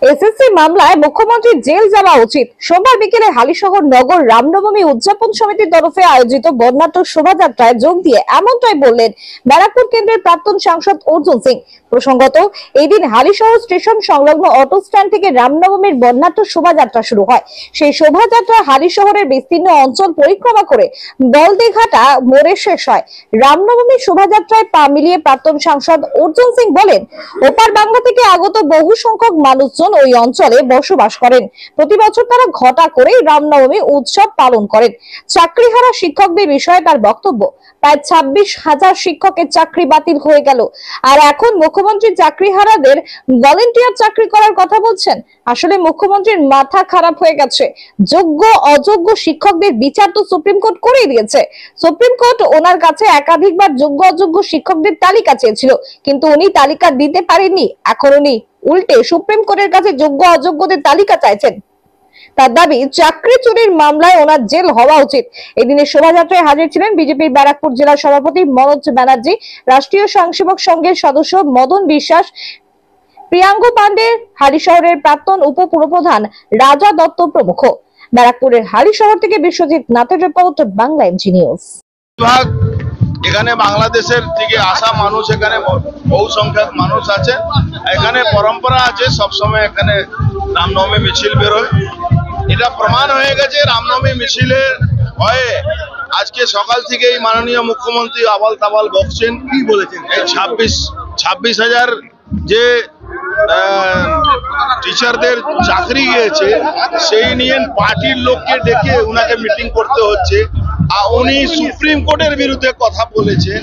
SSC মামলায় মুখ্যমন্ত্রী jail যাওয়া উচিত। সোমবার বিকেলে হালিশহর নগর রামনবমী উদযাপন সমিতির তরফে আয়োজিত বর্ণাঢ্য শোভাযাত্রায় যোগ দিয়ে এমনটাই বললেন ব্যারাকপুর কেন্দ্রের প্রাক্তন সাংসদ অর্জুন সিং। প্রসঙ্গত, এই দিন হালিশহর স্টেশন সংলগ্ন অটো স্ট্যান্ড থেকে রামনবমীর বর্ণাঢ্য শোভাযাত্রা শুরু হয়। সেই শোভাযাত্রা হালিশহরের বিস্তীর্ণ অঞ্চল পরিক্রমা করে বলদেঘাটা মোড়ে শেষ হয়। রামনবমীর শোভাযাত্রায় পা মিলিয়ে প্রাক্তন সাংসদ অর্জুন সিং বলেন, ওপার বাংলা থেকে আগত বহু সংখ্যক মানুষজন ওই অঞ্চলে বসবাস করেন। প্রতি বছর তারা ঘটা করে রামনবমী উৎসব পালন করেন। চাকরিহারা শিক্ষকদের বিষয়ে তার বক্তব্য, প্রায় 26,000 শিক্ষকের চাকরি বাতিল হয়ে গেল, আর এখন মুখ্যমন্ত্রী চাকরিহারাদের ভলান্টিয়ার চাকরি করার কথা বলছেন। আসলে মুখ্যমন্ত্রীর মাথা খারাপ হয়ে গেছে। যোগ্য অযোগ্য শিক্ষকদের বিচার তো সুপ্রিম কোর্ট করেই দিয়েছে। সুপ্রিম কোর্ট ওনার কাছে একাধিকবার যোগ্য অযোগ্য শিক্ষকদের তালিকা চেয়েছিল, কিন্তু উনি তালিকা দিতে পারেননি। এখন উনি উল্টে সুপ্রিম কোর্টের কাছে যোগ্য অযোগ্যদের তালিকা চাইছেন। তার দাবি, চাকরি চুরির মামলায় ওনার জেল হওয়া উচিত। এদিনের শোভাযাত্রায় হাজির ছিলেন বিজেপির ব্যারাকপুর জেলা সভাপতি মনোজ ব্যানার্জি, রাষ্ট্রীয় স্বয়ংসেবক সংঘের সদস্য মদন বিশ্বাস, প্রিয়াঙ্গ পান্ডে, হালিশহরের প্রাক্তন উপপুরপ্রধান রাজা দত্ত প্রমুখ। ব্যারাকপুরের হালিশহর থেকে বিশ্বজিৎ নাথের রিপোর্ট, বাংলা এমজি নিউজ। এখানে বাংলাদেশের থেকে আসা মানুষ, এখানে বহু সংখ্যক মানুষ আছে। এখানে পরম্পরা আছে, সবসময় এখানে রামনবমী মিছিল বেরোয়। এটা প্রমাণ হয়ে গেছে রামনবমী মিছিলের হয়ে। আজকে সকাল থেকে এই মাননীয় মুখ্যমন্ত্রী আবাল তাবাল বকছেন। কি বলেছেন? এই 26,000 যে টিচারদের চাকরি গিয়েছে, সেই নিয়ে পার্টির লোককে ডেকে উনাকে মিটিং করতে হচ্ছে। আর উনি সুপ্রিম কোর্টের বিরুদ্ধে কথা বলেছেন,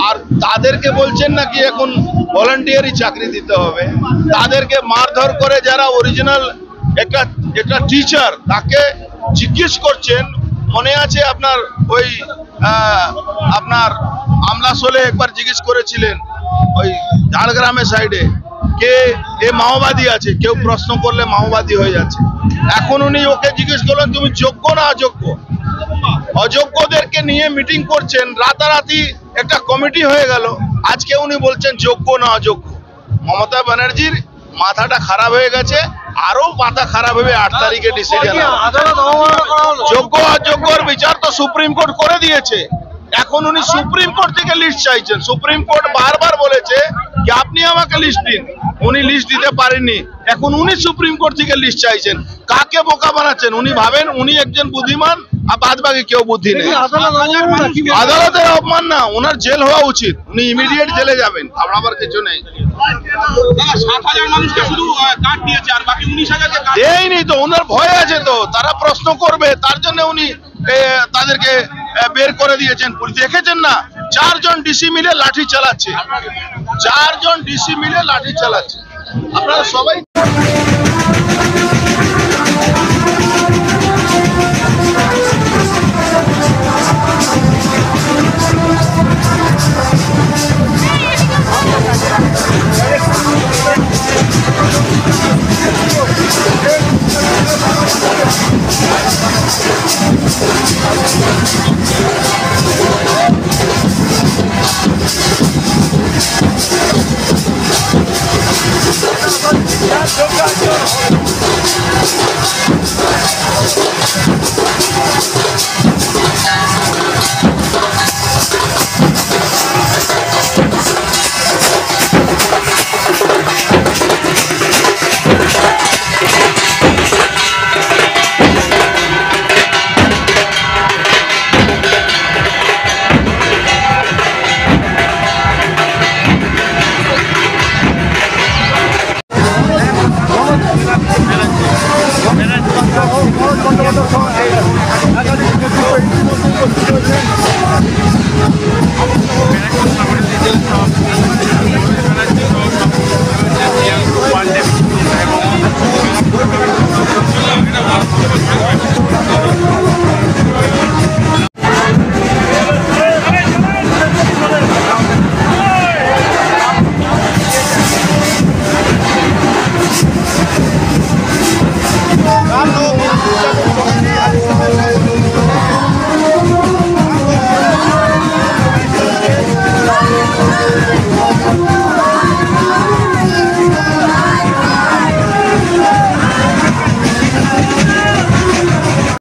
আর তাদেরকে বলছেন নাকি এখন ভলান্টিয়ারি চাকরি দিতে হবে। তাদেরকে মারধর করে যারা অরিজিনাল একটা টিচার, তাকে জিজ্ঞেস করছেন। মনে আছে আপনার ওই আপনার আমলাশোলে একবার জিজ্ঞেস করেছিলেন ওই ঝাড়গ্রামের সাইডে, কে এ মাওবাদী আছে, কেউ প্রশ্ন করলে মাওবাদী হয়ে যাচ্ছে। এখন উনি ওকে জিজ্ঞেস করলেন, তুমি যোগ্য না অযোগ্য? অযোগ্যদেরকে নিয়ে মিটিং করছেন। রাতারাতি একটা কমিটি হয়ে গেল। আজকে উনি বলছেন যোগ্য না অযোগ্য। মমতা ব্যানার্জির মাথাটা খারাপ হয়ে গেছে, আরো মাথা খারাপ হবে 8 তারিখে ডিসিশন। যোগ্য অযোগ্যর বিচার তো সুপ্রিম কোর্ট করে দিয়েছে। এখন উনি সুপ্রিম কোর্ট থেকে লিস্ট চাইছেন। সুপ্রিম কোর্ট বারবার বলেছে যে আপনি আমাকে লিস্ট দিন, উনি লিস্ট দিতে পারেননি। এখন উনি সুপ্রিম কোর্ট থেকে লিস্ট চাইছেন। কাকে বোকা বানাচ্ছেন? উনি ভাবেন উনি একজন বুদ্ধিমান, আর বাদ বাকি কেউ বুদ্ধি নেই। আদালতের অপমান না, ওনার জেল হওয়া উচিত। উনি ইমিডিয়েট জেলে যাবেন, আবার কিছু নেই। দেয়নি তো, ওনার ভয় আছে তো, তারা প্রশ্ন করবে, তার জন্য উনি তাদেরকে বের করে দিয়েছেন। দেখেছেন না, 4 জন ডিসি মিলে লাঠি চালাচ্ছে। 4 জন ডিসি মিলে লাঠি চালাচ্ছে। আপনারা সবাই